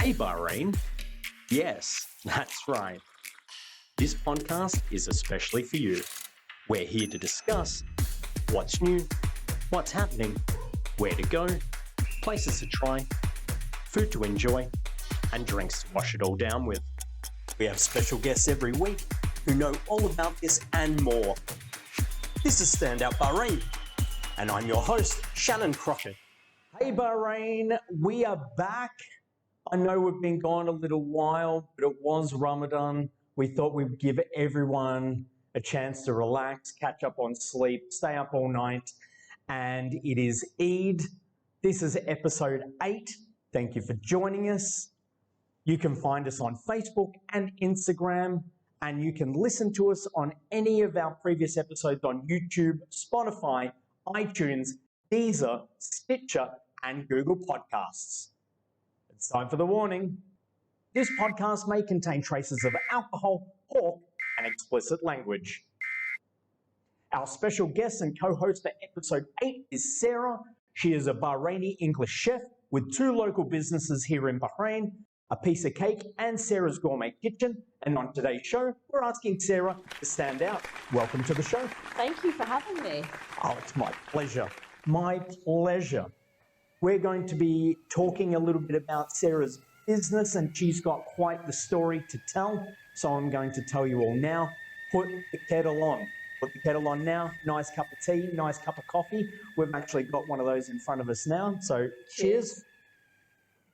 Hey, Bahrain. Yes, that's right. This podcast is especially for you. We're here to discuss what's new, what's happening, where to go, places to try, food to enjoy, and drinks to wash it all down with. We have special guests every week who know all about this and more. This is Standout Bahrain, and I'm your host, Shannon Crockett. Hey, Bahrain, we are back. I know we've been gone a little while, but it was Ramadan. We thought we'd give everyone a chance to relax, catch up on sleep, stay up all night, and it is Eid. This is episode 8. Thank you for joining us. You can find us on Facebook and Instagram, and you can listen to us on any of our previous episodes on YouTube, Spotify, iTunes, Deezer, Stitcher, and Google Podcasts. It's time for the warning. This podcast may contain traces of alcohol, pork, and explicit language. Our special guest and co-host for episode 8 is Sarah. She is a Bahraini English chef with 2 local businesses here in Bahrain, A Piece of Cake and Sarah's Gourmet Kitchen. And on today's show, we're asking Sarah to stand out. Welcome to the show. Thank you for having me. Oh, it's my pleasure. My pleasure. We're going to be talking a little bit about Sarah's business, and she's got quite the story to tell. So I'm going to tell you all now. Put the kettle on. Put the kettle on now. Nice cup of tea, nice cup of coffee. We've actually got one of those in front of us now. So cheers.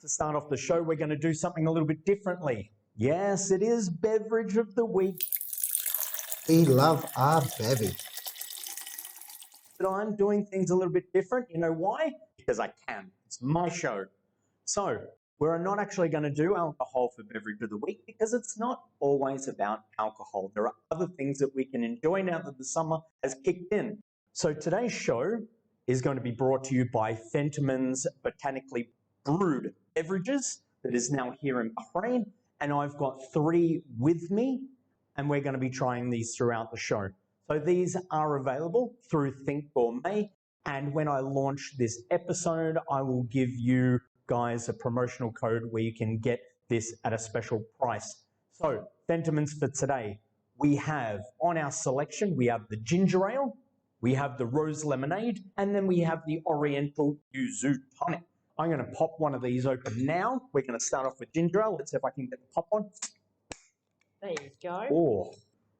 To start off the show, we're going to do something a little bit differently. Yes, it is Beverage of the Week. We love our beverage. But I'm doing things a little bit different. You know why? Because I can. It's my show. So we're not actually going to do alcohol for Beverage of the Week because it's not always about alcohol. There are other things that we can enjoy now that the summer has kicked in. So today's show is going to be brought to you by Fentiman's Botanically Brewed Beverages that is now here in Bahrain. And I've got 3 with me, and we're going to be trying these throughout the show. So these are available through Think Gourmet, and when I launch this episode, I will give you guys a promotional code where you can get this at a special price. So Fentiman's for today, we have on our selection, we have the ginger ale, we have the rose lemonade, and then we have the oriental yuzu tonic. I'm going to pop one of these open now. We're going to start off with ginger ale. Let's see if I can get the pop on. There you go. Oh.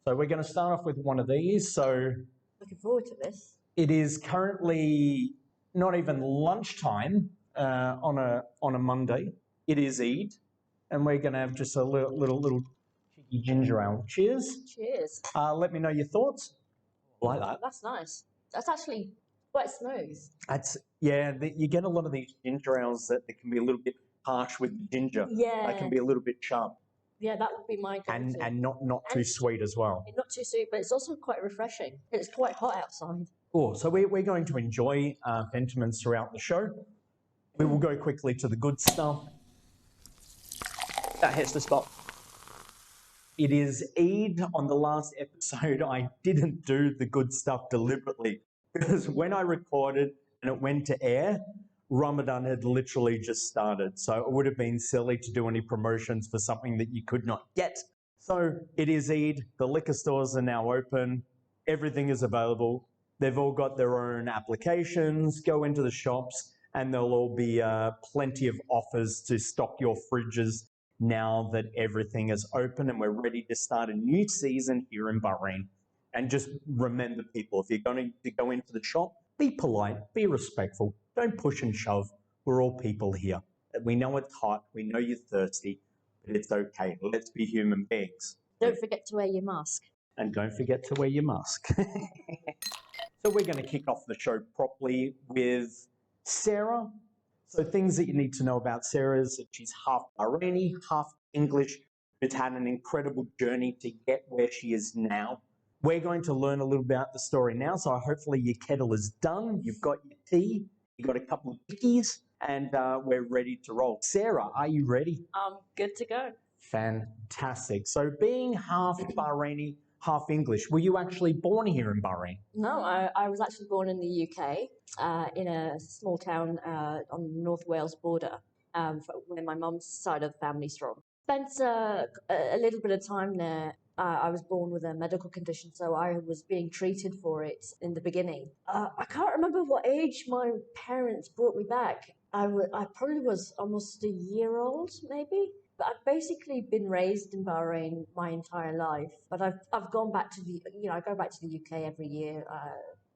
So we're going to start off with one of these. So Looking forward to this. it is currently not even lunchtime on a Monday. It is Eid, and we're going to have just a little cheeky ginger ale. Cheers. Cheers. Let me know your thoughts. Like that. That's nice. That's actually quite smooth. You get a lot of these ginger ales that they can be a little bit harsh with the ginger. Yeah. They can be a little bit sharp. Yeah, that would be my go-to. And not too sweet as well. Not too sweet, but it's also quite refreshing. It's quite hot outside. Oh, so we're going to enjoy Fentiman's throughout the show. We will go quickly to the good stuff. That hits the spot. It is Eid. On the last episode, I didn't do the good stuff deliberately because when I recorded and it went to air, Ramadan had literally just started, so it would have been silly to do any promotions for something that you could not get. So it is Eid, the liquor stores are now open, everything is available, they've all got their own applications, go into the shops, and there'll all be plenty of offers to stock your fridges now that everything is open and we're ready to start a new season here in Bahrain. And just remember people, if you're going to go into the shop, be polite, be respectful. Don't push and shove. We're all people here. We know it's hot. We know you're thirsty, but it's okay. Let's be human beings. Don't forget to wear your mask. And don't forget to wear your mask. So we're going to kick off the show properly with Sarah. So things that you need to know about Sarah is that she's half Bahraini, half English. It's had an incredible journey to get where she is now. We're going to learn a little about the story now, so hopefully your kettle is done, you've got your tea, you've got a couple of cookies, and we're ready to roll. Sarah, are you ready? I'm good to go. Fantastic. So being half Bahraini, half English, were you actually born here in Bahrain? No, I was actually born in the UK, in a small town on the North Wales border. where my mum's side of the family's from. Spent a little bit of time there. I was born with a medical condition, so I was being treated for it in the beginning. I can't remember what age my parents brought me back. I probably was almost a year old, maybe. But I've basically been raised in Bahrain my entire life. But I've gone back to I go back to the UK every year,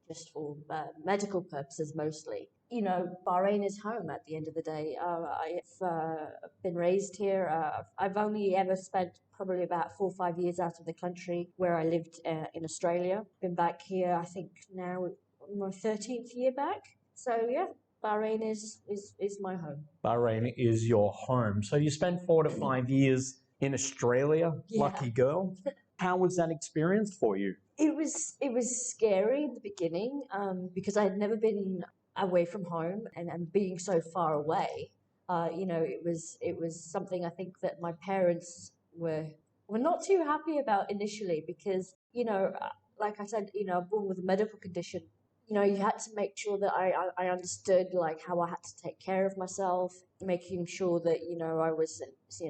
just for medical purposes mostly. Bahrain is home at the end of the day. I've been raised here. I've only ever spent probably about 4 or 5 years out of the country where I lived in Australia. Been back here, I think now my 13th year back. So yeah, Bahrain is my home. Bahrain is your home. So you spent 4 to 5 years in Australia. Yeah. Lucky girl. How was that experience for you? It was scary in the beginning because I had never been away from home and being so far away. It was something I think that my parents were not too happy about initially because like I said, I'm born with a medical condition. You had to make sure that I understood like how I had to take care of myself, making sure that I was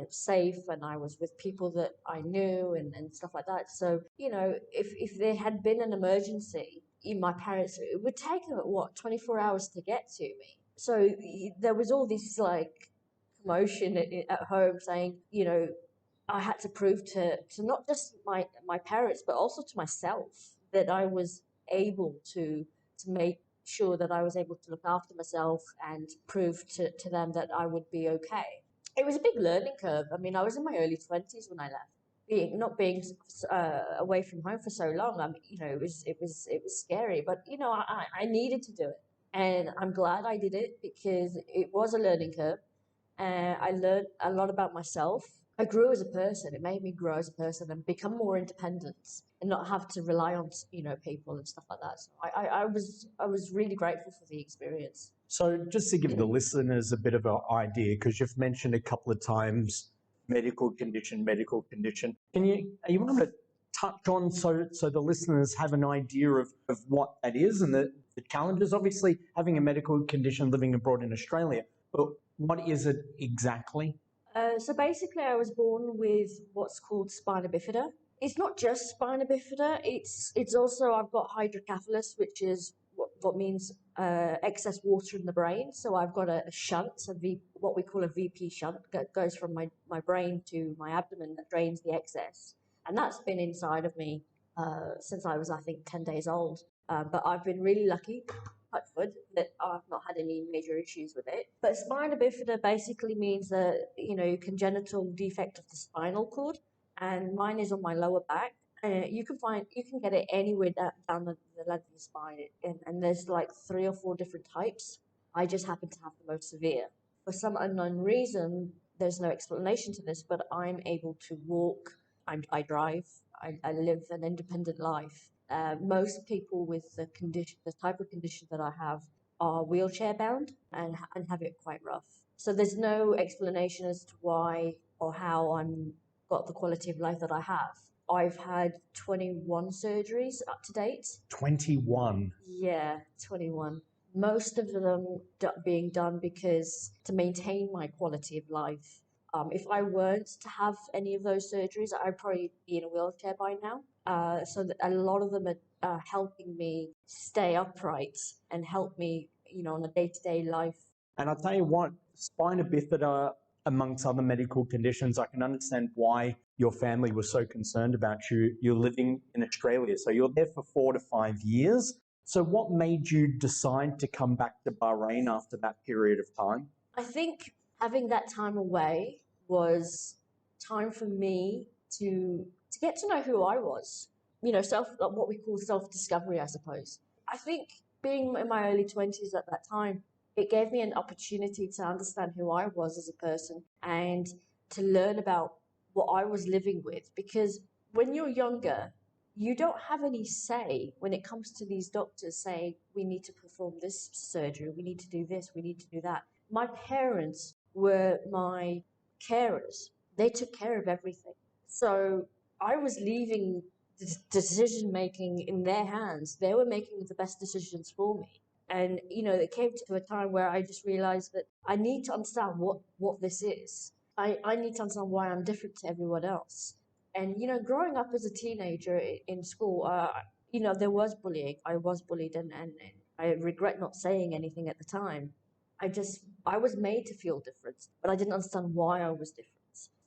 safe and I was with people that I knew and stuff like that. So if there had been an emergency, my parents, it would take them 24 hours to get to me. So there was all this like commotion at home saying I had to prove to not just my parents but also to myself that I was able to make sure that I was able to look after myself and prove to them that I would be okay. It was a big learning curve. I mean, I was in my early 20s when I left. Not being away from home for so long, it was scary. But I needed to do it, and I'm glad I did it because it was a learning curve. I learned a lot about myself. I grew as a person. It made me grow as a person and become more independent and not have to rely on people and stuff like that. So I was really grateful for the experience. So just to give the listeners a bit of an idea, because you've mentioned a couple of times medical condition. Are you able to touch on so the listeners have an idea of what that is and the challenges? Obviously, having a medical condition living abroad in Australia, but what is it exactly? So basically, I was born with what's called spina bifida. It's not just spina bifida. It's also I've got hydrocephalus, which is what means excess water in the brain. So I've got a shunt, what we call a VP shunt, that goes from my brain to my abdomen that drains the excess, and that's been inside of me since I was I think 10 days old. But I've been really lucky, touch wood, that I've not had any major issues with it. But spina bifida basically means that congenital defect of the spinal cord, and mine is on my lower back. You can get it anywhere down the length of the spine, and there's like 3 or 4 different types. I just happen to have the most severe. For some unknown reason, there's no explanation to this, but I'm able to walk. I drive. I live an independent life. Most people with the type of condition that I have, are wheelchair bound and have it quite rough. So there's no explanation as to why or how I'm got the quality of life that I have. I've had 21 surgeries up to date. 21. Yeah, 21. Most of them being done because to maintain my quality of life. If I weren't to have any of those surgeries, I'd probably be in a wheelchair by now. So that a lot of them are helping me stay upright and help me, on a day-to-day life. And I'll tell you what, spina bifida, amongst other medical conditions, I can understand why your family was so concerned about you. You're living in Australia, so you're there for 4 to 5 years. So what made you decide to come back to Bahrain after that period of time? I think having that time away was time for me to get to know who I was. What we call self-discovery, I suppose. I think being in my early 20s at that time, it gave me an opportunity to understand who I was as a person and to learn about what I was living with. Because when you're younger, you don't have any say when it comes to these doctors saying, we need to perform this surgery, we need to do this, we need to do that. My parents were my carers. They took care of everything. So I was leaving decision making in their hands. They were making the best decisions for me. And, it came to a time where I just realized that I need to understand what this is. I need to understand why I'm different to everyone else. And, growing up as a teenager in school, there was bullying. I was bullied, and I regret not saying anything at the time. I was made to feel different, but I didn't understand why I was different.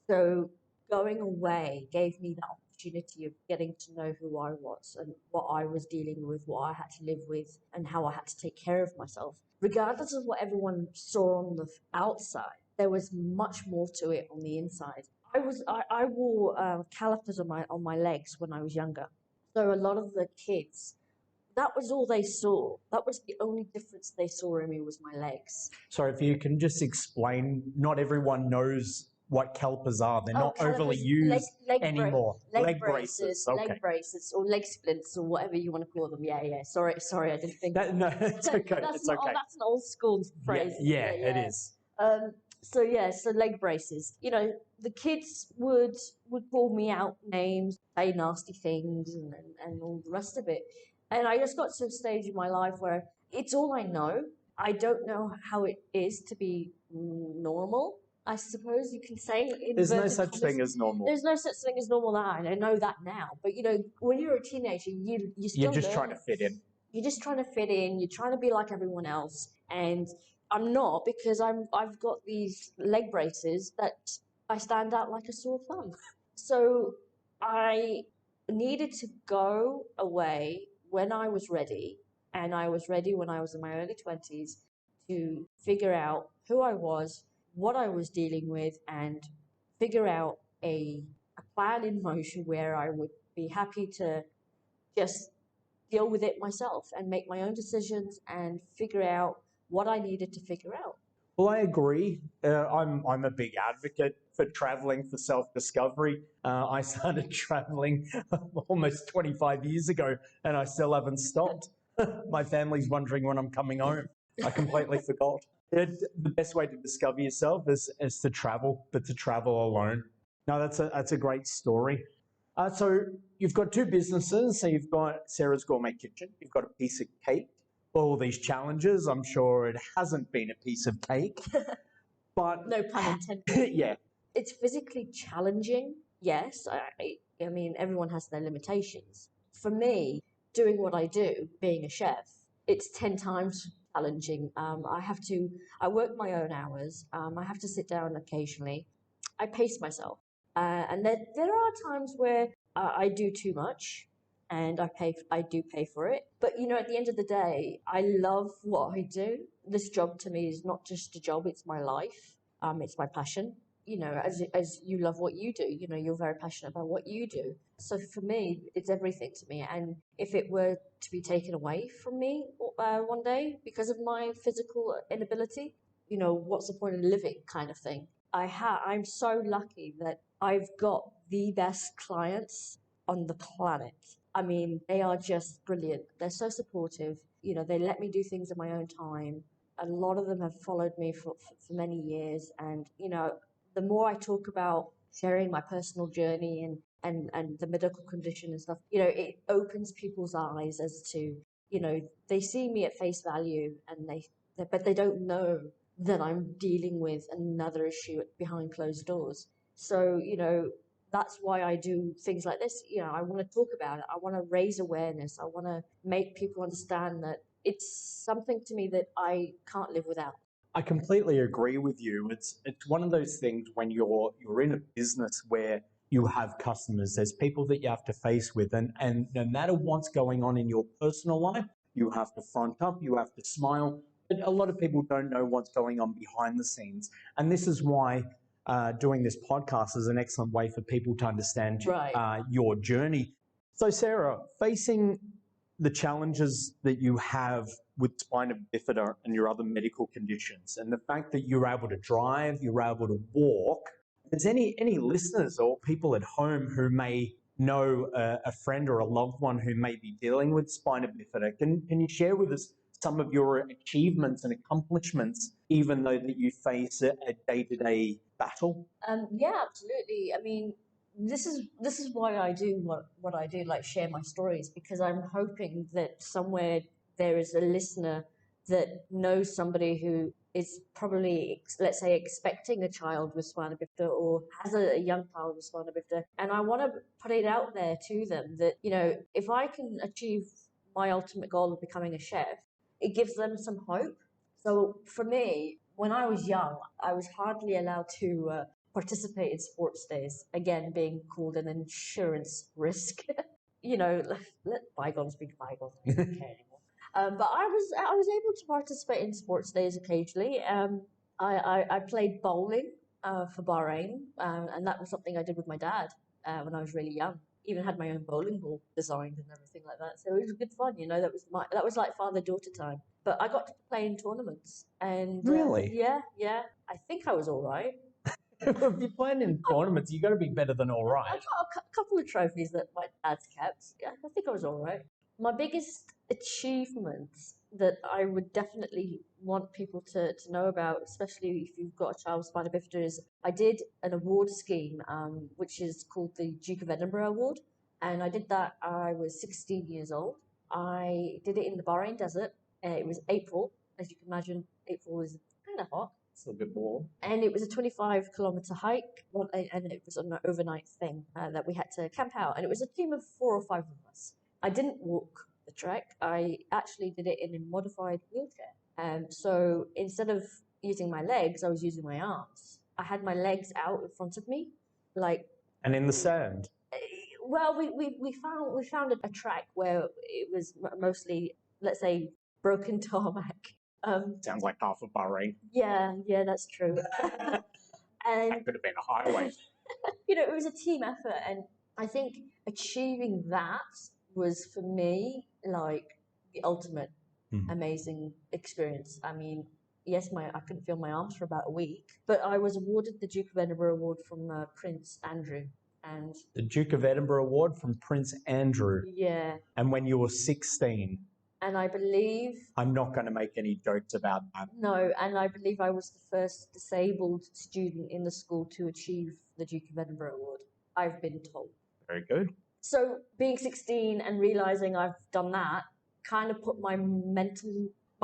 So going away gave me that opportunity of getting to know who I was and what I was dealing with, what I had to live with, and how I had to take care of myself. Regardless of what everyone saw on the outside, there was much more to it on the inside. I wore calipers on my legs when I was younger. So a lot of the kids, that was all they saw. That was the only difference they saw in me was my legs. So if you can just explain, not everyone knows what calipers are. They're not overly used anymore. Leg braces, okay. leg braces, or leg splints, or whatever you want to call them. Yeah. Sorry, I didn't think. No, it's okay. That's an old school phrase. Yeah, it is. So leg braces. The kids would call me out names, say nasty things, and all the rest of it. And I just got to a stage in my life where it's all I know. I don't know how it is to be normal, I suppose you can say. There's no such thing as normal. There's no such thing as normal now, and I know that now. But, when you're a teenager, you're just trying to fit in. You're just trying to fit in. You're trying to be like everyone else. And I'm not, because I've got these leg braces that I stand out like a sore thumb. So I needed to go away when I was ready, and I was ready when I was in my early 20s to figure out who I was, what I was dealing with, and figure out a plan in motion where I would be happy to just deal with it myself and make my own decisions and figure out what I needed to figure out. Well, I agree. I'm a big advocate for traveling for self-discovery. I started traveling almost 25 years ago, and I still haven't stopped. My family's wondering when I'm coming home. I completely forgot. The best way to discover yourself is to travel, but to travel alone. No, that's a great story. So you've got two businesses. So you've got Sarah's Gourmet Kitchen. You've got a piece of cake. All these challenges. I'm sure it hasn't been a piece of cake, but no pun intended. Yeah, it's physically challenging. Yes, I mean everyone has their limitations. For me, doing what I do, being a chef, it's 10 times challenging. I work my own hours. I have to sit down occasionally. I pace myself, and there are times where I do too much. And I do pay for it. But, at the end of the day, I love what I do. This job to me is not just a job, it's my life. It's my passion. As you love what you do, you're very passionate about what you do. So for me, it's everything to me. And if it were to be taken away from me one day because of my physical inability, what's the point of living kind of thing. I'm so lucky that I've got the best clients on the planet. I mean, they are just brilliant. They're so supportive. They let me do things in my own time. A lot of them have followed me for many years. And, the more I talk about sharing my personal journey and the medical condition and stuff, it opens people's eyes as to, they see me at face value but they don't know that I'm dealing with another issue behind closed doors. So, that's why I do things like this. I want to talk about it. I want to raise awareness. I want to make people understand that it's something to me that I can't live without. I completely agree with you. It's one of those things when you're in a business where you have customers, there's people that you have to face with, and no matter what's going on in your personal life, you have to front up, you have to smile. But a lot of people don't know what's going on behind the scenes. And this is why doing this podcast is an excellent way for people to understand your journey. So Sarah, facing the challenges that you have with spina bifida and your other medical conditions, and the fact that you're able to drive, you're able to walk, is any listeners or people at home who may know a friend or a loved one who may be dealing with spina bifida, can you share with us some of your achievements and accomplishments, even though that you face a day-to-day battle? Yeah, absolutely. I mean, this is why I do what I do, like share my stories, because I'm hoping that somewhere there is a listener that knows somebody who is probably, let's say, expecting a child with spina bifida or has a young child with spina bifida. And I want to put it out there to them that, if I can achieve my ultimate goal of becoming a chef, it gives them some hope. So for me, when I was young, I was hardly allowed to participate in sports days, again, being called an insurance risk. Let bygones be bygones. I don't care anymore. But I was able to participate in sports days occasionally. I played bowling for Bahrain, and that was something I did with my dad when I was really young. Even had my own bowling ball designed and everything like that. So it was good fun. That was like father-daughter time. But I got to play in tournaments, and Really? yeah. I think I was all right. If you're playing in tournaments, you got to be better than all I right. got a couple of trophies that my dad's kept. Yeah, I think I was all right. My biggest achievement that I would definitely want people to know about, especially if you've got a child with spina bifida, is I did an award scheme, which is called the Duke of Edinburgh Award. And I did that, I was 16 years old. I did it in the Bahrain desert. It was April. As you can imagine, April was kind of hot. It's a bit more. And it was a 25-kilometer hike, and it was an overnight thing that we had to camp out. And it was a team of 4 or 5 of us. I didn't walk the trek. I actually did it in a modified wheelchair. So instead of using my legs, I was using my arms. I had my legs out in front of me, like. And in the sand. Well, we found a track where it was mostly, let's say, broken tarmac. Sounds like half of Bahrain. Yeah, that's true. And That could have been a highway. it was a team effort, and I think achieving that was for me like the ultimate amazing experience. I mean, yes, I couldn't feel my arms for about a week, but I was awarded the Duke of Edinburgh Award from Prince Andrew, and The Duke of Edinburgh Award from Prince Andrew. yeah, And when you were 16. and I believe I'm not going to make any jokes about that. no, and I believe I was the first disabled student in the school to achieve the Duke of Edinburgh Award. I've been told. Very good. So being 16 and realizing I've done that kind of put my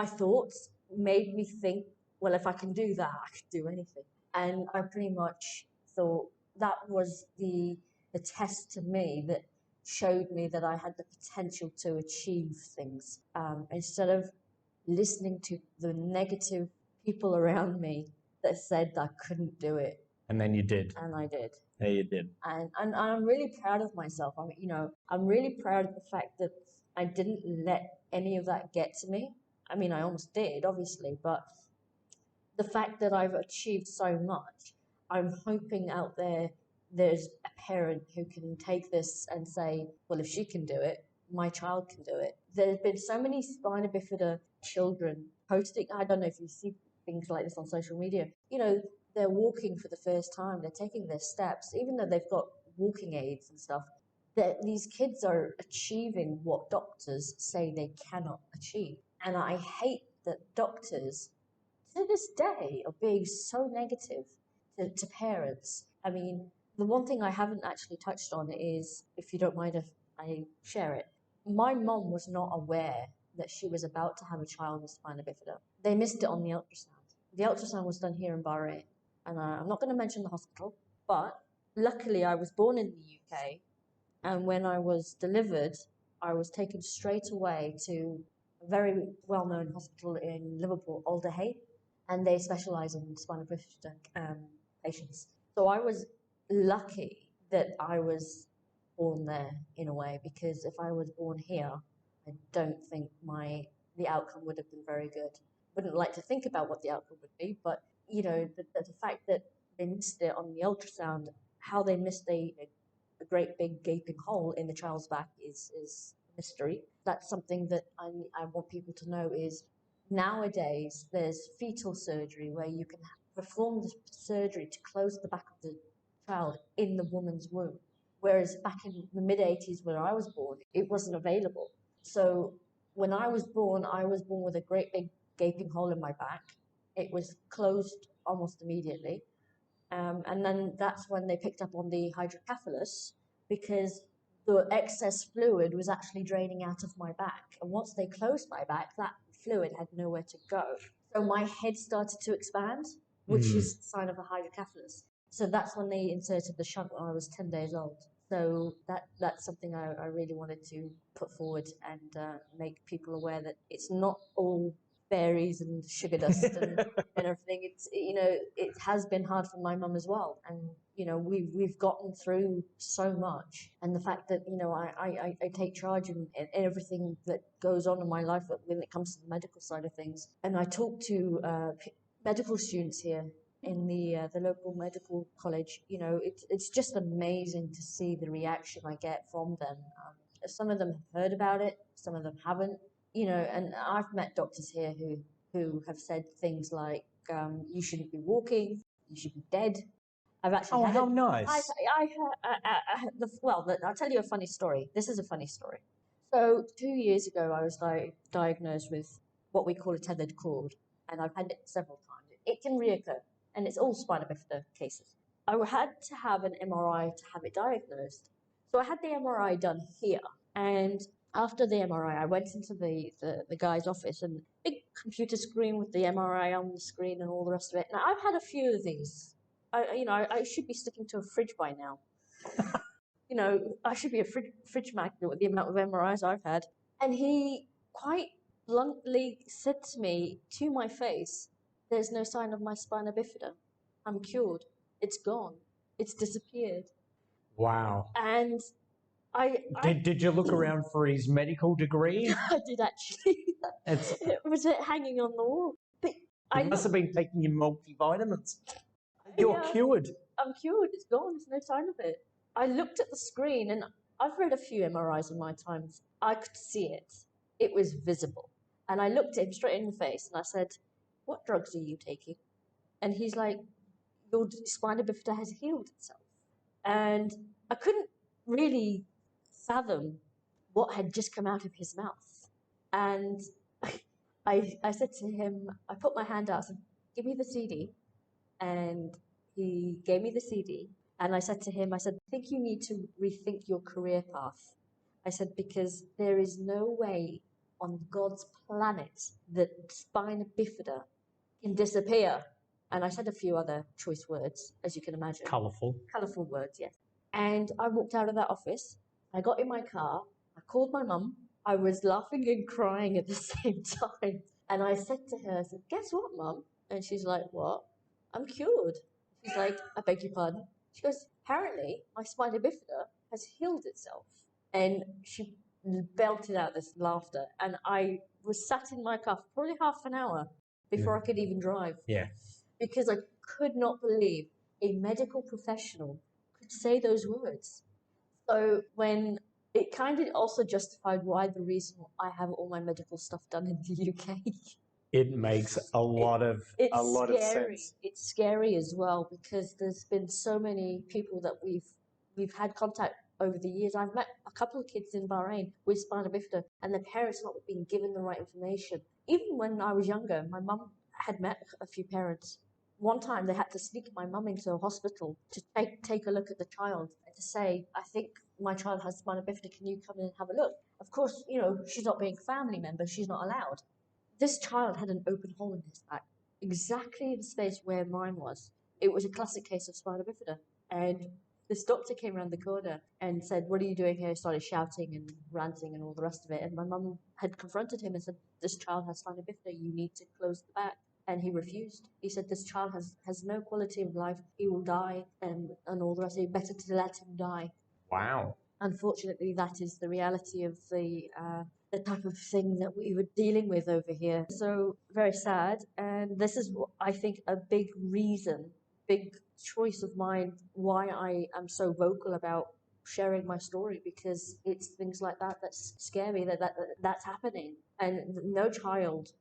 thoughts made me think, well, if I can do that, I can do anything. And I pretty much thought that was the test to me that showed me that I had the potential to achieve things. Instead of listening to the negative people around me that said I couldn't do it. And then you did. And I did. Yeah, you did. And I'm really proud of myself. I'm really proud of the fact that I didn't let any of that get to me. I mean, I almost did, obviously, but the fact that I've achieved so much, I'm hoping out there's a parent who can take this and say, well, if she can do it, my child can do it. There's been so many spina bifida children posting, I don't know if you see things like this on social media, they're walking for the first time, they're taking their steps, even though they've got walking aids and stuff, that these kids are achieving what doctors say they cannot achieve. And I hate that doctors, to this day, are being so negative to parents. I mean, the one thing I haven't actually touched on is, if you don't mind if I share it, my mom was not aware that she was about to have a child with spina bifida. They missed it on the ultrasound. The ultrasound was done here in Bahrain. And I'm not going to mention the hospital, but luckily I was born in the UK. And when I was delivered, I was taken straight away to a very well-known hospital in Liverpool, Alderhay, and they specialise in spina bifida patients. So I was lucky that I was born there in a way, because if I was born here, I don't think the outcome would have been very good. Wouldn't like to think about what the outcome would be, but the fact that they missed it on the ultrasound, how they missed a great big gaping hole in the child's back is a mystery. That's something that I want people to know is nowadays there's fetal surgery where you can perform the surgery to close the back of the child in the woman's womb. Whereas back in the mid-'80s when I was born, it wasn't available. So when I was born with a great big gaping hole in my back. It was closed almost immediately. And then that's when they picked up on the hydrocephalus, because the excess fluid was actually draining out of my back. And once they closed my back, that fluid had nowhere to go. So my head started to expand, which is a sign of a hydrocephalus. So that's when they inserted the shunt when I was 10 days old. So that's something I really wanted to put forward and make people aware that it's not all berries and sugar dust and everything. It's, it has been hard for my mum as well. And, we've gotten through so much. And the fact that, I take charge in everything that goes on in my life when it comes to the medical side of things. And I talk to medical students here in the local medical college. It's just amazing to see the reaction I get from them. Some of them have heard about it, some of them haven't. And I've met doctors here who have said things like, you shouldn't be walking, you should be dead. I've actually had how it. nice. I'll tell you a funny story. This is a funny story. So 2 years ago, I was diagnosed with what we call a tethered cord, and I've had it several times. It can reoccur, and it's all spina bifida cases. I had to have an MRI to have it diagnosed. So I had the MRI done here, and after the MRI, I went into the guy's office, and big computer screen with the MRI on the screen and all the rest of it. Now, I've had a few of these. I should be sticking to a fridge by now. I should be a fridge magnet with the amount of MRIs I've had. And he quite bluntly said to me, to my face, there's no sign of my spina bifida. I'm cured. It's gone. It's disappeared. Wow. And Did you look around for his medical degree? I did actually. It was hanging on the wall. But He must have been taking your multivitamins. You're cured. I'm cured. It's gone. There's no sign of it. I looked at the screen, and I've read a few MRIs in my time. I could see it. It was visible. And I looked at him straight in the face, and I said, what drugs are you taking? And he's like, your spina bifida has healed itself. And I couldn't really fathom what had just come out of his mouth. And I said to him, I put my hand out and said, give me the CD. And he gave me the CD. And I said to him, I think you need to rethink your career path. I said, because there is no way on God's planet that spina bifida can disappear. And I said a few other choice words, as you can imagine. Colourful. Colourful words, yes. And I walked out of that office. I got in my car. I called my mum. I was laughing and crying at the same time. And I said to her, I said, guess what, Mum? And she's like, what? I'm cured. She's like, I beg your pardon. She goes, apparently my spina bifida has healed itself. And she belted out this laughter. And I was sat in my car for probably half an hour before I could even drive. Yeah. Because I could not believe a medical professional could say those words. So when it kind of also justified why the reason I have all my medical stuff done in the UK. It makes a lot of sense. It's scary as well, because there's been so many people that we've had contact over the years. I've met a couple of kids in Bahrain with spina bifida, and their parents not being given the right information. Even when I was younger, my mum had met a few parents. One time they had to sneak my mum into a hospital to take a look at the child and to say, I think my child has spina bifida, can you come in and have a look? Of course, she's not being a family member, she's not allowed. This child had an open hole in his back, exactly in the space where mine was. It was a classic case of spina bifida. And this doctor came around the corner and said, what are you doing here? Started shouting and ranting and all the rest of it. And my mum had confronted him and said, this child has spina bifida, you need to close the back. And he refused. He said, this child has no quality of life, he will die, and all the rest of it. Better to let him die. Wow. Unfortunately, that is the reality of the type of thing that we were dealing with over here. So very sad. And this is, I think, a big reason, big choice of mine why I am so vocal about sharing my story, because it's things like that that scare me, that's happening. And no child,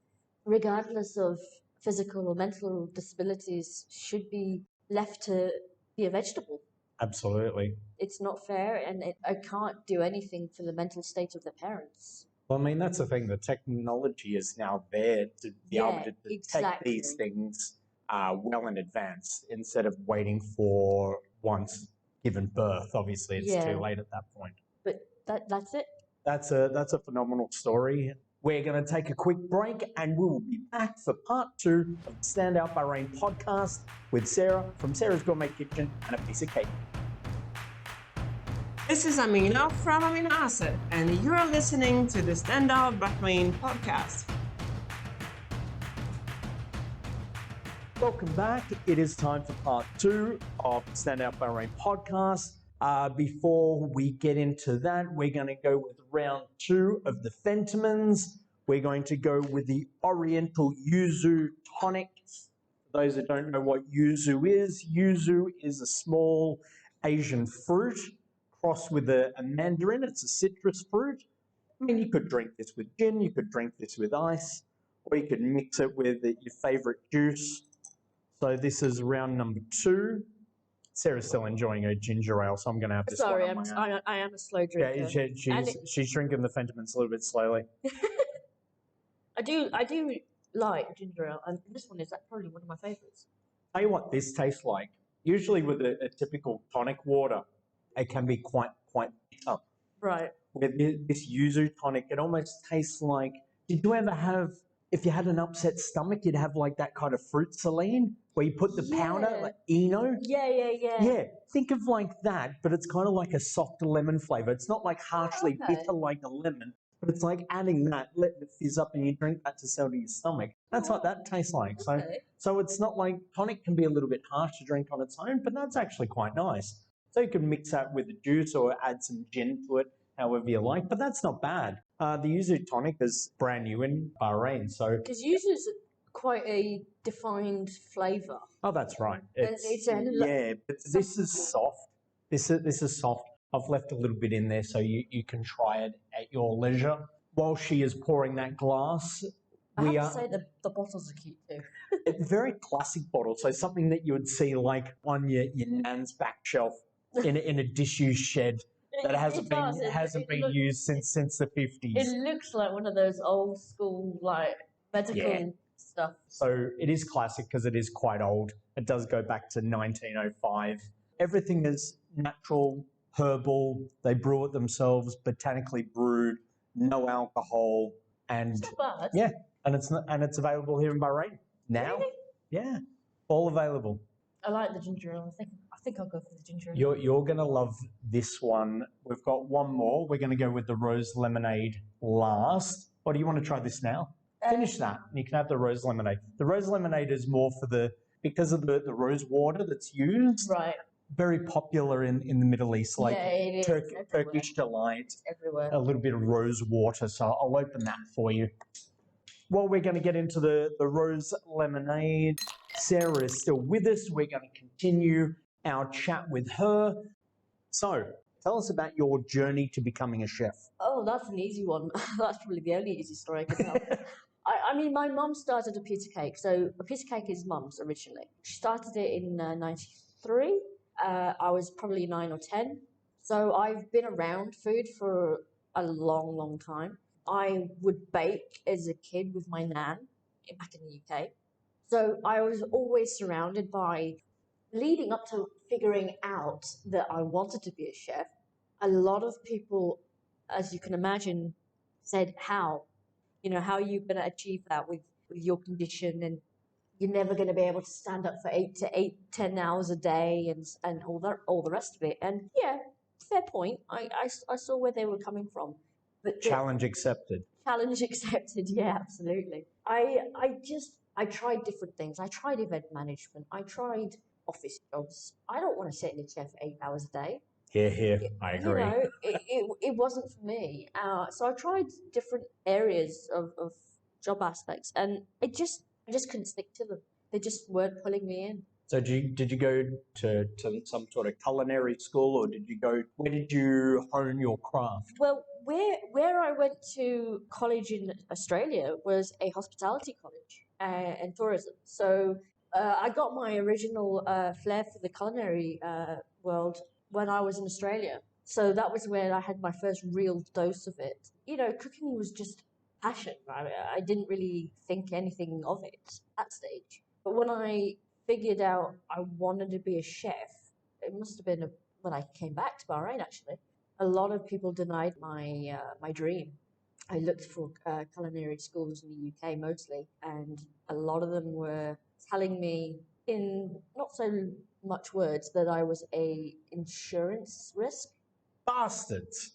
regardless of physical or mental disabilities, should be left to be a vegetable. Absolutely. It's not fair, and I can't do anything for the mental state of the parents. Well, I mean, that's the thing. The technology is now there to be able to detect these things well in advance, instead of waiting for once given birth. Obviously, it's too late at that point. But that's it. That's a phenomenal story. We're going to take a quick break and we will be back for part 2 of the Standout Bahrain podcast with Sarah from Sarah's Gourmet Kitchen and a piece of cake. This is Amina from Amina Asset, and you're listening to the Standout Bahrain podcast. Welcome back. It is time for part 2 of the Standout Bahrain podcast. Before we get into that, we're going to go with round 2 of the Fentimans. We're going to go with the Oriental Yuzu Tonic. For those that don't know what yuzu is a small Asian fruit crossed with a mandarin. It's a citrus fruit. I mean, you could drink this with gin, you could drink this with ice, or you could mix it with your favorite juice. So this is round number 2. Sarah's still enjoying her ginger ale, so I'm going to have this one on my own. I am a slow drinker. Yeah, she's drinking the Fentimans a little bit slowly. I do like ginger ale, and this one is probably one of my favourites. Tell you what this tastes like. Usually with a typical tonic water, it can be quite bitter. Right. With this yuzu tonic, it almost tastes like, did you ever have, if you had an upset stomach, you'd have like that kind of fruit saline where you put the powder, like Eno? Yeah. Yeah, think of like that, but it's kind of like a soft lemon flavour. It's not like harshly bitter like a lemon, but it's like adding that, letting it fizz up and you drink that to settle your stomach. That's what that tastes like. So it's not like, tonic can be a little bit harsh to drink on its own, but that's actually quite nice. So you can mix that with the juice or add some gin to it, however you like, but that's not bad. The yuzu tonic is brand new in Bahrain, so... Because yuzu is quite a defined flavour. Oh, that's right. But this is soft. This is soft. I've left a little bit in there so you can try it at your leisure. While she is pouring that glass, I have to say the bottles are cute too. a very classic bottle, so something that you would see like on your nan's back shelf in a disused shed that hasn't been used since the 50s. It looks like one of those old school like medical stuff. So it is classic because it is quite old. It does go back to 1905. Everything is natural, herbal. They brew it themselves, botanically brewed, no alcohol, and It's not bad. yeah, and it's available here in Bahrain now. Really? Yeah, all available. I like the ginger ale. I think I'll go for the ginger ale. You're gonna love this one. We've got one more. We're gonna go with the rose lemonade last. Or do you want to try this now? Finish that, and you can have the rose lemonade. The rose lemonade is more because of the rose water that's used. Right. Very popular in the Middle East, like it is Turkish delight. everywhere. A little bit of rose water. So I'll open that for you. Well, we're going to get into the rose lemonade. Sarah is still with us. We're going to continue our chat with her. So, tell us about your journey to becoming a chef. Oh, that's an easy one. That's probably the only easy story I can tell. I mean, my mum started a pizza cake. So a pizza cake is mum's originally. She started it in 93. I was probably 9 or 10. So I've been around food for a long, long time. I would bake as a kid with my nan back in the UK. So I was always surrounded by, leading up to figuring out that I wanted to be a chef, a lot of people, as you can imagine, said, how? You know, how are you going to achieve that with your condition? And you're never going to be able to stand up for 10 hours a day and all the rest of it. And yeah, fair point. I saw where they were coming from. But Challenge accepted. Challenge accepted, yeah, absolutely. I tried different things. I tried event management. I tried office jobs. I don't want to sit in a chair for 8 hours a day. Here, I agree. You know, it wasn't for me. So I tried different areas of job aspects, and I just couldn't stick to them. They just weren't pulling me in. So did you go to some sort of culinary school, or where did you hone your craft? Well, where I went to college in Australia was a hospitality college and tourism. So I got my original flair for the culinary world when I was in Australia. So that was where I had my first real dose of it. You know, cooking was just passion. I didn't really think anything of it at that stage. But when I figured out I wanted to be a chef, it must have been when I came back to Bahrain, actually. A lot of people denied my dream. I looked for culinary schools in the UK mostly, and a lot of them were telling me in not so much words that I was a insurance risk. Bastards.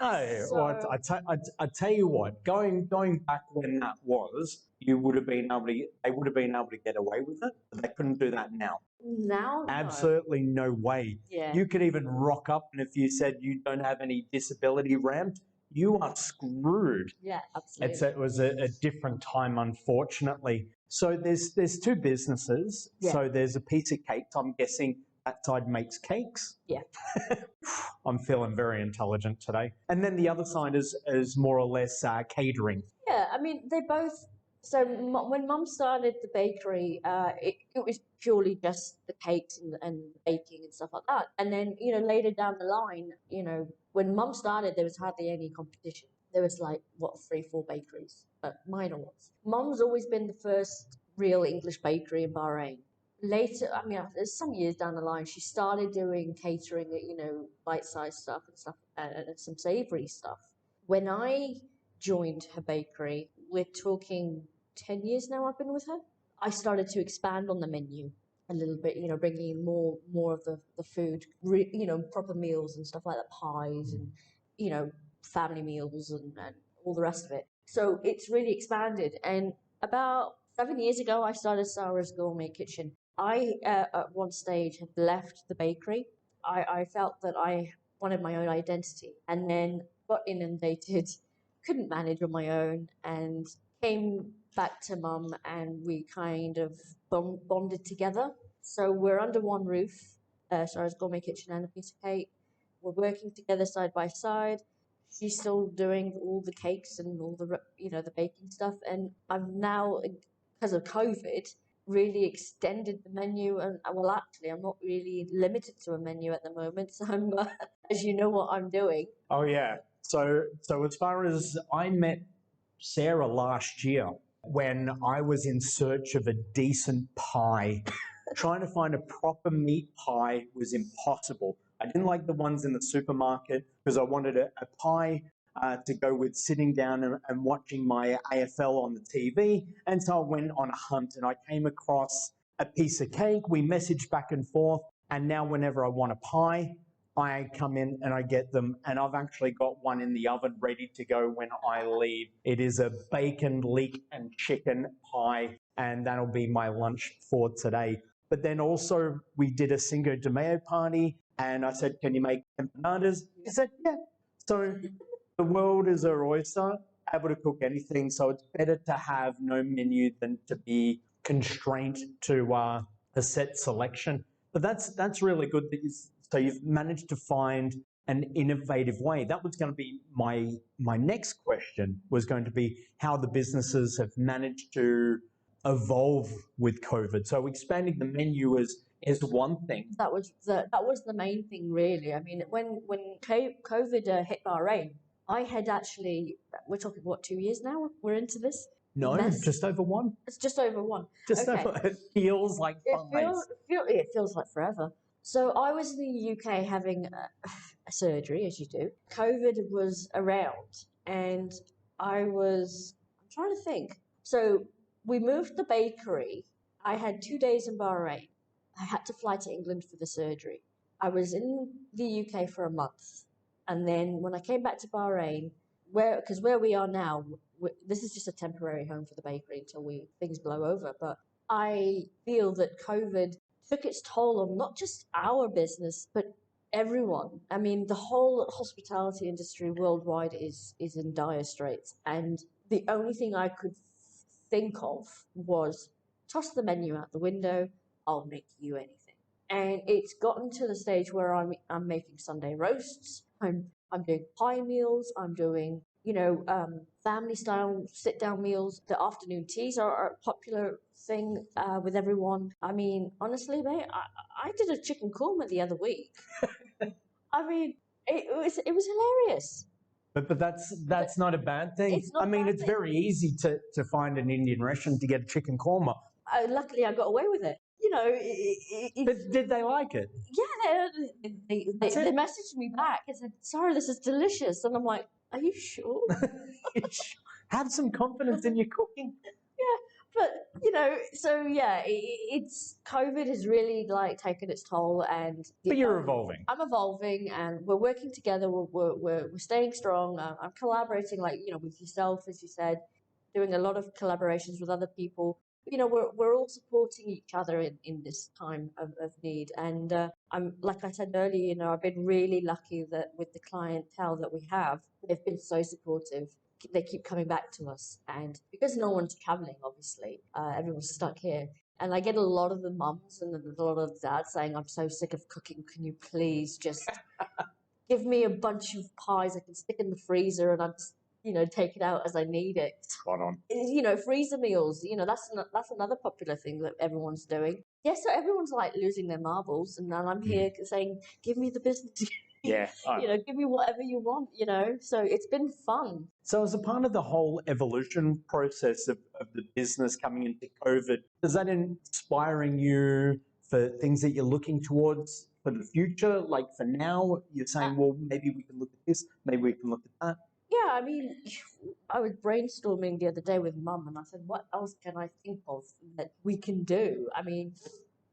No, well, So I tell you what, going back when that was, you would have been able to, they would have been able to get away with it, but they couldn't do that now. now, no. Absolutely no way. Yeah. You could even rock up, and if you said you don't have any disability ramped, you are screwed. Yeah, absolutely. It was a different time, unfortunately. So there's two businesses. Yeah. So there's a piece of cake. I'm guessing that side makes cakes. Yeah. I'm feeling very intelligent today. And then the other side is more or less catering. Yeah, I mean, they both. So when Mum started the bakery, it was purely just the cakes and baking and stuff like that. And then, later down the line, when Mum started, there was hardly any competition. There was like, 3-4 bakeries, minor ones. Mum's always been the first real English bakery in Bahrain. Later, I mean, there's some years down the line, she started doing catering, bite-sized stuff and some savory stuff. When I joined her bakery, we're talking 10 years now I've been with her. I started to expand on the menu a little bit, bringing in more of the food, proper meals and stuff like that, pies and, family meals and all the rest of it. So it's really expanded. And about 7 years ago, I started Sarah's Gourmet Kitchen. I, at one stage, had left the bakery. I felt that I wanted my own identity and then got inundated, couldn't manage on my own, and came back to Mum, and we kind of bonded together. So we're under one roof, Sarah's Gourmet Kitchen and a piece of cake. We're working together side by side. She's still doing all the cakes and all the the baking stuff, and I'm now, because of COVID, really extended the menu. And well, actually, I'm not really limited to a menu at the moment. So I'm, as you know, what I'm doing. Oh yeah. So as far as I met Sarah last year, when I was in search of a decent pie, trying to find a proper meat pie was impossible. I didn't like the ones in the supermarket because I wanted a pie to go with sitting down and watching my AFL on the TV. And so I went on a hunt and I came across a piece of cake. We messaged back and forth. And now whenever I want a pie, I come in and I get them. And I've actually got one in the oven ready to go when I leave. It is a bacon, leek and chicken pie. And that'll be my lunch for today. But then also we did a Cinco de Mayo party. And I said, can you make empanadas? He said, yeah. So the world is our oyster, able to cook anything. So it's better to have no menu than to be constrained to a set selection. But that's really good that so you've managed to find an innovative way. That was going to be my next question, was going to be how the businesses have managed to evolve with COVID. So expanding the menu is one thing. That was the main thing, really. I mean, when COVID hit Bahrain, I had actually, we're talking, 2 years now? We're into this? No, mess? just over one. It's just over one. Just okay. over, it feels like It feels like forever. So I was in the UK having a surgery, as you do. COVID was around, and I'm trying to think. So we moved the bakery. I had 2 days in Bahrain. I had to fly to England for the surgery. I was in the UK for a month. And then when I came back to Bahrain, because where we are now, this is just a temporary home for the bakery until things blow over. But I feel that COVID took its toll on not just our business, but everyone. I mean, the whole hospitality industry worldwide is in dire straits. And the only thing I could think of was toss the menu out the window, I'll make you anything. And it's gotten to the stage where I'm making Sunday roasts. I'm doing pie meals. I'm doing family style sit down meals. The afternoon teas are a popular thing with everyone. I mean, honestly, mate, I did a chicken korma the other week. I mean, it was hilarious. But that's not a bad thing. It's not I mean, a bad it's thing. very easy to find an Indian restaurant to get a chicken korma. Luckily, I got away with it. But did they like it? Yeah, they messaged me back and said, "Sorry, this is delicious," and I'm like, Are you sure? Have some confidence in your cooking. But so yeah, it's COVID has really like taken its toll, and But you're evolving. I'm evolving, and we're working together. We're staying strong. I'm collaborating, like with yourself, as you said, doing a lot of collaborations with other people. We're all supporting each other in this time of need. And I'm like I said earlier, I've been really lucky that with the clientele that we have, they've been so supportive. They keep coming back to us, and because no one's traveling, obviously, everyone's stuck here. And I get a lot of the mums and a lot of dads saying, "I'm so sick of cooking. Can you please just give me a bunch of pies I can stick in the freezer, and I just take it out as I need it." Spot on. Freezer meals. That's another popular thing that everyone's doing. Yeah, so everyone's like losing their marbles, and then I'm here saying, "Give me the business." Yeah. Give me whatever you want. So it's been fun. So as a part of the whole evolution process of the business coming into COVID, is that inspiring you for things that you're looking towards for the future? Like for now, you're saying, well, maybe we can look at this, maybe we can look at that. Yeah, I mean, I was brainstorming the other day with Mum, and I said, what else can I think of that we can do? I mean,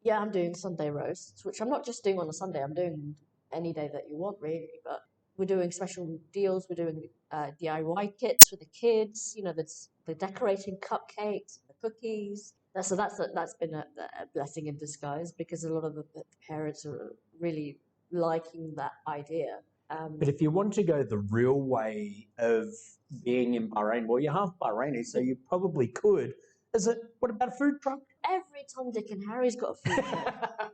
yeah, I'm doing Sunday roasts, which I'm not just doing on a Sunday, I'm doing any day that you want, really. But we're doing special deals, we're doing DIY kits for the kids, the decorating cupcakes, the cookies. So that's been a blessing in disguise, because a lot of the parents are really liking that idea. But if you want to go the real way of being in Bahrain, well, you're half Bahraini, so you probably could. What about a food truck? Every Tom, Dick, and Harry's got a food truck.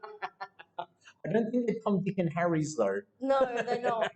I don't think they're Tom, Dick, and Harry's, though. No, they're not.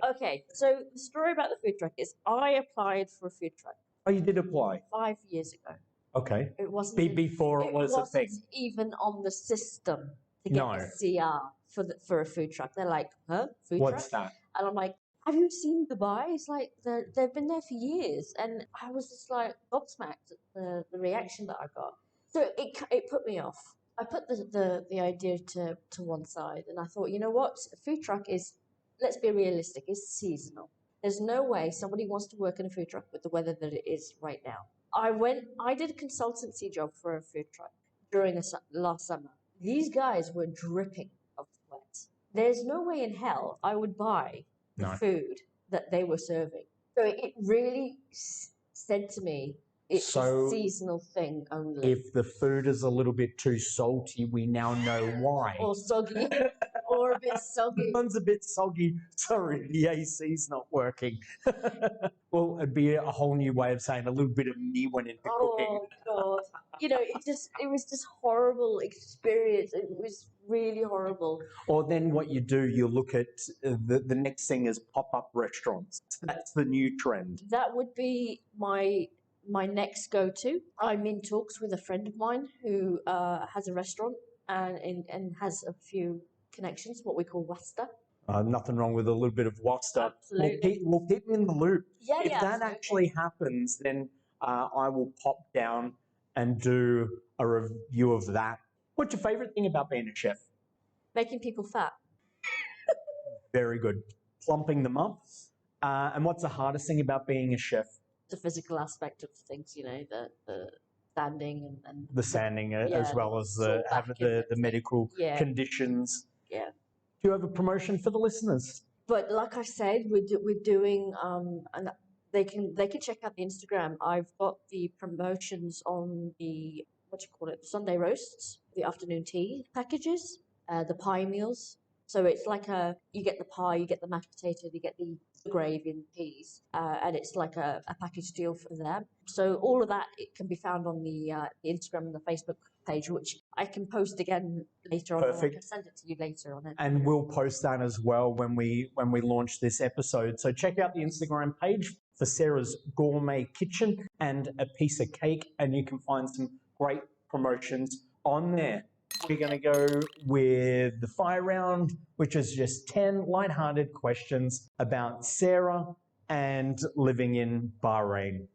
Okay, so the story about the food truck is I applied for a food truck. Oh, you did apply? 5 years ago. Okay. It wasn't before it was a thing. It wasn't even on the system to get the CR for a food truck. They're like, huh? Food truck? What's that? And I'm like, have you seen Dubai? It's like they've been there for years. And I was just like gobsmacked at the reaction that I got. So it put me off. I put the idea to one side, and I thought, you know what? A food truck is, let's be realistic, is seasonal. There's no way somebody wants to work in a food truck with the weather that it is right now. I did a consultancy job for a food truck during last summer. These guys were dripping of sweat. There's no way in hell I would buy the food that they were serving. So it really said to me, it's a seasonal thing only. If the food is a little bit too salty, we now know why. Or soggy. Or a bit soggy. One's a bit soggy. Sorry, the AC's not working. Well, it'd be a whole new way of saying a little bit of me went into cooking. Oh, God. It was just horrible experience. It was really horrible. Or then what you do, you look at the next thing is pop-up restaurants. That's the new trend. That would be my next go-to. I'm in talks with a friend of mine who has a restaurant and has a few connections, what we call wasta. Nothing wrong with a little bit of wasta. Absolutely. We'll keep you in the loop. Yeah, if that actually happens, then I will pop down and do a review of that. What's your favorite thing about being a chef? Making people fat. Very good. Plumping them up. And what's the hardest thing about being a chef? The physical aspect of things, the standing and the standing as well as the medical conditions. Yeah. Do you have a promotion for the listeners? But like I said, we're doing and they can check out the Instagram. I've got the promotions on the Sunday roasts, the afternoon tea packages, the pie meals. So it's like you get the pie, you get the mashed potato, you get the gravy and peas, and it's like a package deal for them. So all of that, it can be found on the Instagram and the Facebook page, which I can post again later on. Perfect. I can send it to you later on. And we'll post that as well when we launch this episode. So check out the Instagram page for Sarah's Gourmet Kitchen and a piece of cake, and you can find some great promotions on there. We're going to go with the fire round, which is just 10 lighthearted questions about Sarah and living in Bahrain.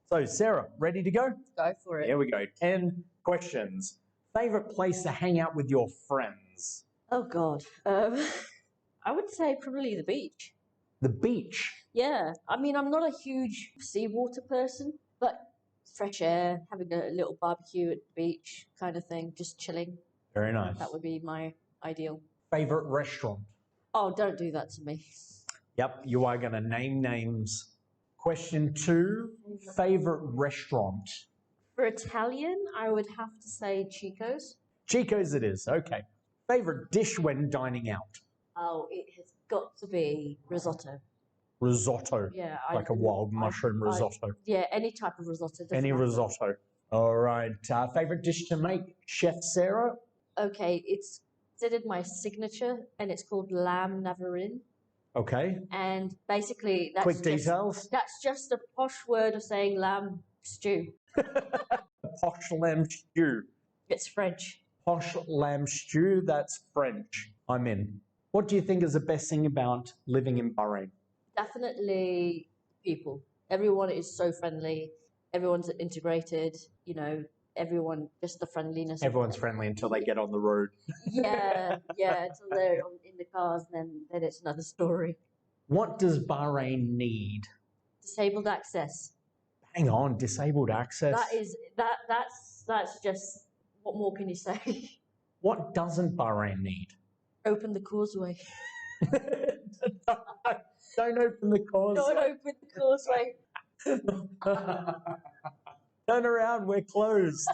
So, Sarah, ready to go? Go for it. Here we go. 10 questions. Favorite place to hang out with your friends? Oh, God. I would say probably the beach. The beach. Yeah, I mean, I'm not a huge seawater person, but fresh air, having a little barbecue at the beach kind of thing, just chilling. Very nice. That would be my ideal. Favorite restaurant? Oh, don't do that to me. Yep, you are going to name names. Question 2, favorite restaurant? For Italian, I would have to say Chico's. Chico's it is, okay. Favorite dish when dining out? Oh, it has got to be risotto. Risotto, Yeah, like a wild mushroom risotto. Yeah, any type of risotto. doesn't Any matter. risotto. All right, favorite dish to make? Chef Sarah? Okay, it's considered my signature, and it's called lamb navarin. Okay, And basically, quick details. That's just a posh word of saying lamb stew. Posh lamb stew. It's French. Posh lamb stew, that's French. I'm in. What do you think is the best thing about living in Bahrain? Definitely people. Everyone is so friendly. Everyone's integrated. You know, everyone, just the friendliness. Everyone's friendly until they get on the road. Yeah, until they're in the cars, then it's another story. What does Bahrain need? Disabled access. Hang on, disabled access. That's just, what more can you say? What doesn't Bahrain need? Open the causeway. Don't open the causeway. Don't open the causeway. Turn around, we're closed.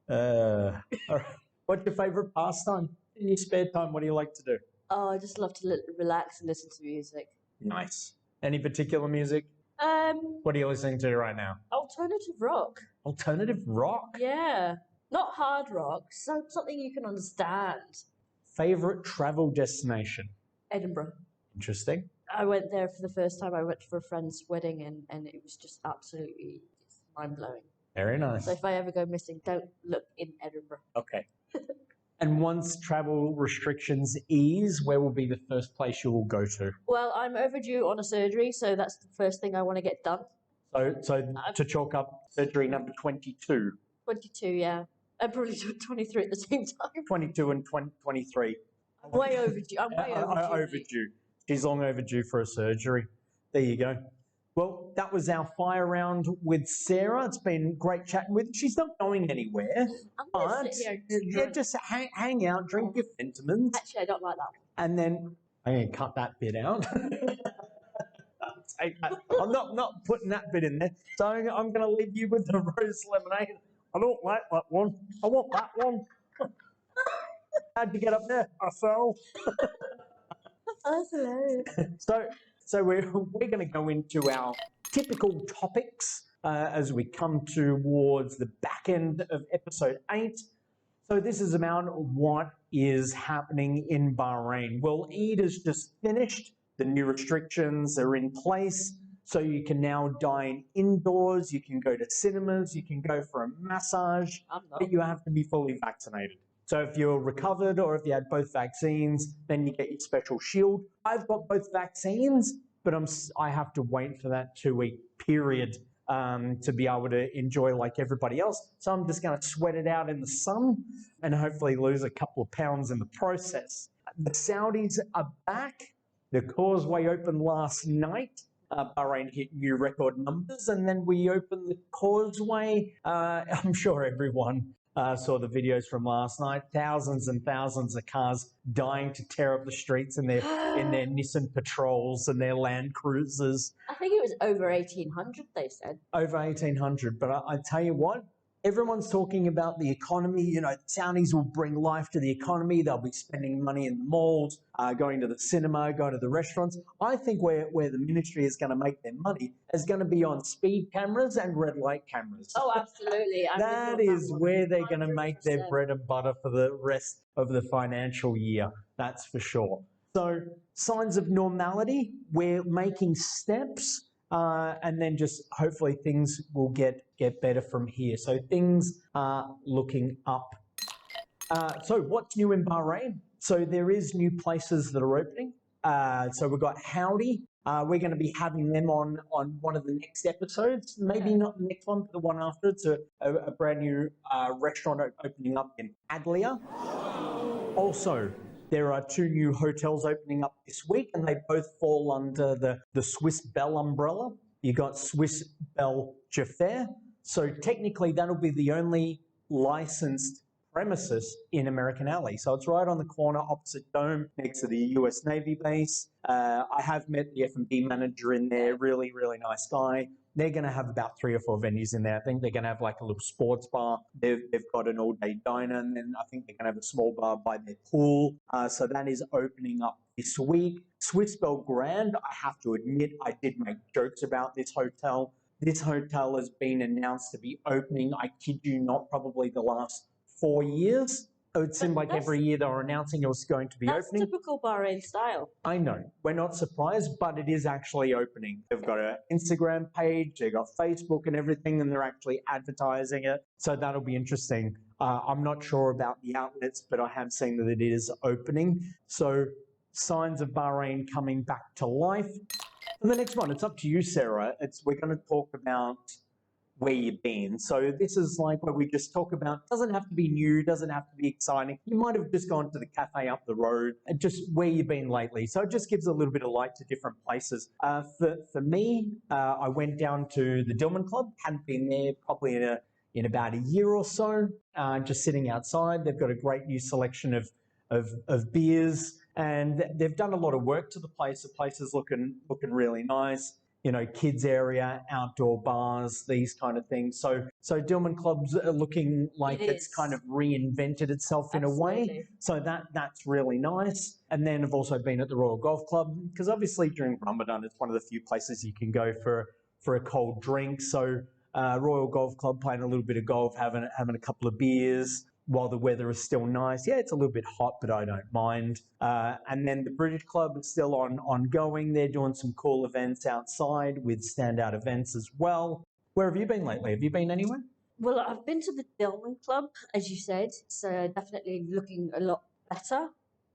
All right. What's your favourite pastime? In your spare time, what do you like to do? Oh, I just love to relax and listen to music. Nice. Any particular music? What are you listening to right now? Alternative rock. Alternative rock? Yeah. Not hard rock, something you can understand. Favorite travel destination? Edinburgh. Interesting. I went there for the first time. I went for a friend's wedding, and it was just absolutely mind-blowing. Very nice. So if I ever go missing, don't look in Edinburgh. Okay. And once travel restrictions ease, where will be the first place you will go to? Well, I'm overdue on a surgery, so that's the first thing I want to get done. So to chalk up surgery number 22. 22, yeah. And probably 23 at the same time. 22 and 23. I'm way overdue. I'm way overdue. Overdue. She's long overdue for a surgery. There you go. Well, that was our fire round with Sarah. It's been great chatting with her. She's not going anywhere. I'm going to sit here and just hang out, drink your Fentimans. Actually, I don't like that one. And then I'm going to cut that bit out. Take that. I'm not putting that bit in there. So I'm going to leave you with the rose lemonade. I don't like that one. I want that one. How'd you get up there? I fell. That's hilarious. So we're going to go into our typical topics as we come towards the back end of episode 8. So this is about what is happening in Bahrain. Well, Eid has just finished. The new restrictions are in place. So you can now dine indoors. You can go to cinemas. You can go for a massage. But you have to be fully vaccinated. So if you're recovered or if you had both vaccines, then you get your special shield. I've got both vaccines, but I have to wait for that 2-week period to be able to enjoy like everybody else. So I'm just going to sweat it out in the sun and hopefully lose a couple of pounds in the process. The Saudis are back. The causeway opened last night. Bahrain hit new record numbers, and then we opened the causeway. I'm sure everyone saw the videos from last night. Thousands and thousands of cars dying to tear up the streets in their Nissan Patrols and their Land Cruisers. I think it was over 1,800, they said. Over 1,800. But I tell you what, everyone's talking about the economy. You know, the Saudis will bring life to the economy. They'll be spending money in the malls, going to the cinema, going to the restaurants. I think where the ministry is going to make their money is going to be on speed cameras and red light cameras. Oh, absolutely. That is where they're going to make their bread and butter for the rest of the financial year. That's for sure. So signs of normality, we're making steps. And then just hopefully things will get better from here. So things are looking up. So what's new in Bahrain? So there is new places that are opening. So we've got Howdy. We're going to be having them on one of the next episodes. Maybe not the next one, but the one after. It's a brand new restaurant opening up in Adlia. Also, There are 2 new hotels opening up this week, and they both fall under the Swiss Bell umbrella. You got Swiss Bell Jaffair. So technically, that'll be the only licensed premises in American Alley. So it's right on the corner opposite Dome, next to the US Navy base. I have met the F&B manager in there, really, really nice guy. They're going to have about 3 or 4 venues in there. I think they're going to have like a little sports bar. They've got an all-day diner, and then I think they're going to have a small bar by their pool. So that is opening up this week. Swiss Bell Grand, I have to admit, I did make jokes about this hotel. This hotel has been announced to be opening, I kid you not, probably the last 4 years. It seemed like every year they were announcing it was going to be opening. That's typical Bahrain style. I know. We're not surprised, but it is actually opening. They've got an Instagram page, they've got Facebook and everything, and they're actually advertising it. So that'll be interesting. I'm not sure about the outlets, but I have seen that it is opening. So signs of Bahrain coming back to life. And the next one, it's up to you, Sarah. We're going to talk about where you've been. So this is like where we just talk about, doesn't have to be new, doesn't have to be exciting. You might have just gone to the cafe up the road and just where you've been lately. So it just gives a little bit of light to different places. For me, I went down to the Dillman Club, hadn't been there probably in about a year or so, just sitting outside. They've got a great new selection of beers, and they've done a lot of work to the place. The place is looking really nice. You know, kids area, outdoor bars, these kind of things. So Dillman Club's looking like it's kind of reinvented itself in a way. So that's really nice. And then I've also been at the Royal Golf Club, because obviously during Ramadan, it's one of the few places you can go for a cold drink. So Royal Golf Club, playing a little bit of golf, having a couple of beers while the weather is still nice. Yeah, it's a little bit hot, but I don't mind. And then the British Club is still ongoing. They're doing some cool events outside with Standout Events as well. Where have you been lately? Have you been anywhere? Well, I've been to the Dillman Club, as you said. So definitely looking a lot better.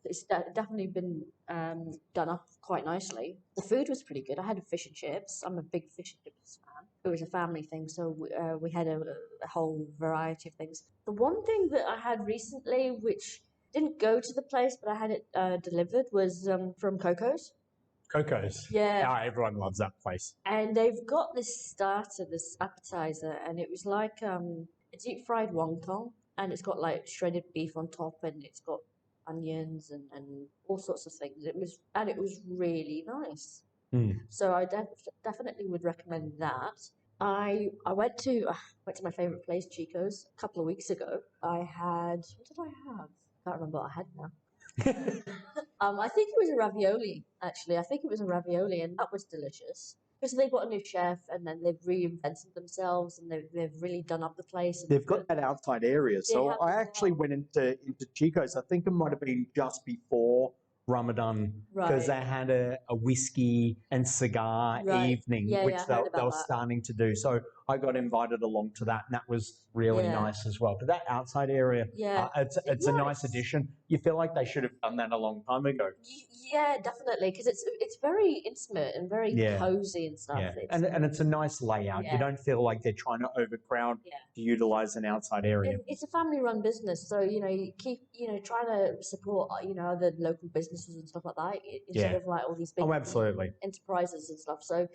It's definitely been done up quite nicely. The food was pretty good. I had a fish and chips. I'm a big fish and chips fan. It was a family thing, so we had a whole variety of things. The one thing that I had recently, which didn't go to the place, but I had it delivered, was from Coco's. Coco's. Yeah. Everyone loves that place. And they've got this starter, this appetizer, and it was like a deep fried wonton, and it's got like shredded beef on top, and it's got onions and all sorts of things. It was really nice. So I definitely would recommend that. I went to my favorite place, Chico's, a couple of weeks ago. I had, what did I have? I can't remember what I had now. I think it was a ravioli, actually. I think it was a ravioli, and that was delicious. Because they've got a new chef, and then they've reinvented themselves, and they've really done up the place. And they've got that outside area. So I actually went into Chico's. I think it might have been just before Ramadan, because they had a whiskey and cigar evening, which they were starting to do. So I got invited along to that, and that was really nice as well. But that outside area, it's a nice addition. You feel like they should have done that a long time ago. Yeah, definitely, because it's very intimate and very cozy and stuff. Yeah. And it's a nice layout. You don't feel like they're trying to overcrowd to utilize an outside area. It's a family-run business, so you keep trying to support other local businesses and stuff like that instead of like all these big enterprises and stuff. So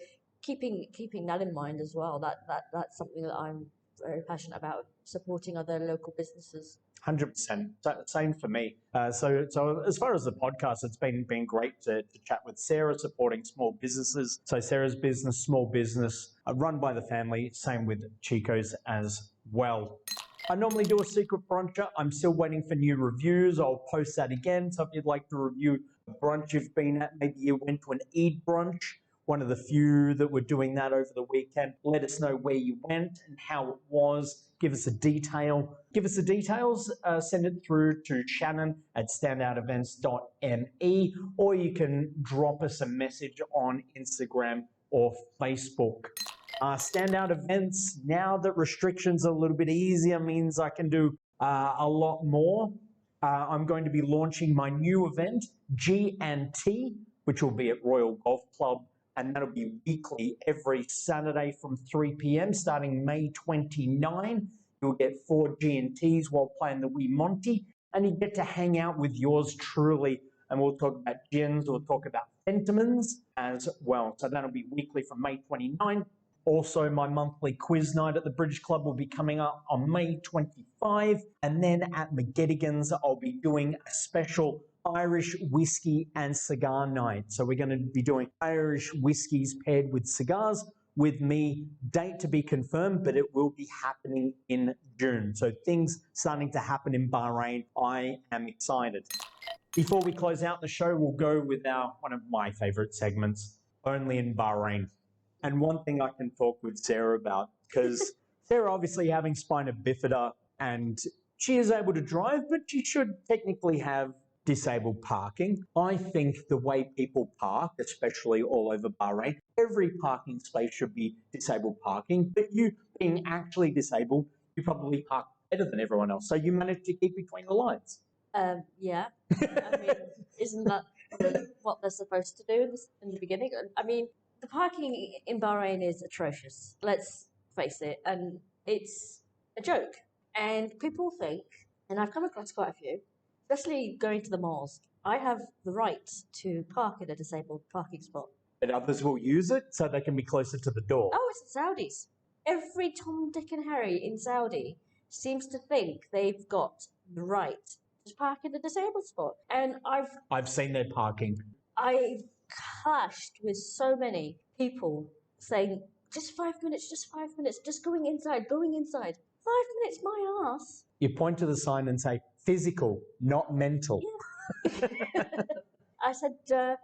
keeping that in mind as well. That's something that I'm very passionate about, supporting other local businesses. 100%. Same for me. So as far as the podcast, it's been great to chat with Sarah, supporting small businesses. So Sarah's business, small business, run by the family. Same with Chico's as well. I normally do a secret bruncher. I'm still waiting for new reviews. I'll post that again. So if you'd like to review a brunch you've been at, maybe you went to an Eid brunch, one of the few that were doing that over the weekend, let us know where you went and how it was. Give us the details. Send it through to Shannon@standoutevents.me, or you can drop us a message on Instagram or Facebook. Standout Events, now that restrictions are a little bit easier, means I can do a lot more. I'm going to be launching my new event, G&T, which will be at Royal Golf Club, and that'll be weekly every Saturday from 3 p.m. starting May 29. You'll get 4 G&Ts while playing the Wee Monty. and you get to hang out with yours truly. And we'll talk about gins, we'll talk about Fentimans as well. So that'll be weekly from May 29. Also, my monthly quiz night at the British Club will be coming up on May 25. And then at McGettigan's, I'll be doing a special Irish whiskey and cigar night. So we're going to be doing Irish whiskies paired with cigars with me. Date to be confirmed, but it will be happening in June. So things starting to happen in Bahrain. I am excited. Before we close out the show, we'll go with one of my favorite segments, Only in Bahrain. And one thing I can talk with Sarah about, because Sarah obviously having spina bifida and she is able to drive, but she should technically have disabled parking. I think the way people park, especially all over Bahrain, every parking space should be disabled parking, but you being actually disabled, you probably park better than everyone else. So you manage to keep between the lines. Yeah. I mean, isn't that what they're supposed to do in the beginning? I mean, the parking in Bahrain is atrocious. Let's face it. And it's a joke. And people think, and I've come across quite a few, especially going to the malls, I have the right to park in a disabled parking spot. But others will use it so they can be closer to the door. Oh, it's the Saudis. Every Tom, Dick and Harry in Saudi seems to think they've got the right to park in the disabled spot. And I've seen their parking. I've clashed with so many people saying, just 5 minutes, just going inside. 5 minutes, my ass. You point to the sign and say, physical, not mental. Yeah. I said, I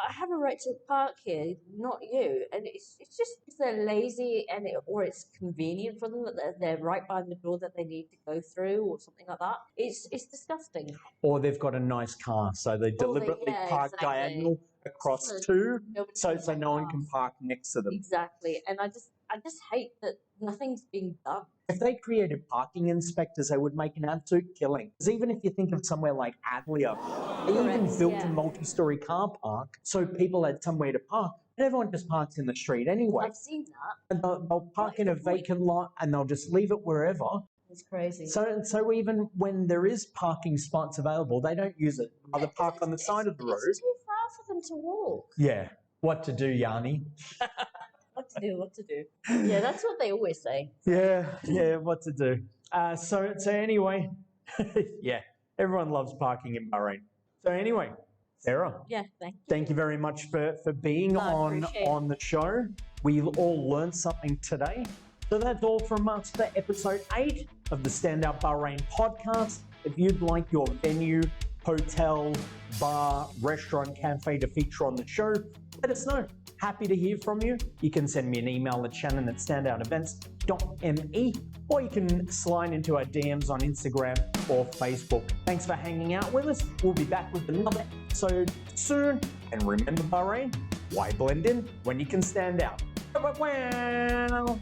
have a right to park here, not you. And it's just if they're lazy or it's convenient for them that they're right by the door that they need to go through or something like that. It's disgusting. Or they've got a nice car, so they deliberately park diagonal across two, so no one can park next to them. Exactly. And I just hate that nothing's being done. If they created parking inspectors, they would make an absolute killing. Because even if you think of somewhere like Adlia, they even built a multi-story car park so people had somewhere to park. And everyone just parks in the street anyway. I've seen that. And they'll park in a vacant lot and they'll just leave it wherever. It's crazy. So even when there is parking spots available, they don't use it. They park on the side of the road. It's too far for them to walk. Yeah. What to do, Yanni? What to do. Yeah, that's what they always say. Yeah, what to do. So anyway, yeah, everyone loves parking in Bahrain. So anyway, Sarah. Yeah, thank you. Thank you very much for being on the show. We all learned something today. So that's all from us for episode 8 of the Standout Bahrain podcast. If you'd like your venue, hotel, bar, restaurant, cafe to feature on the show, let us know. Happy to hear from you. You can send me an email at shannon@standoutevents.me, or you can slide into our DMs on Instagram or Facebook. Thanks for hanging out with us. We'll be back with another episode soon. And remember, Bahrain, why blend in when you can stand out? Wow.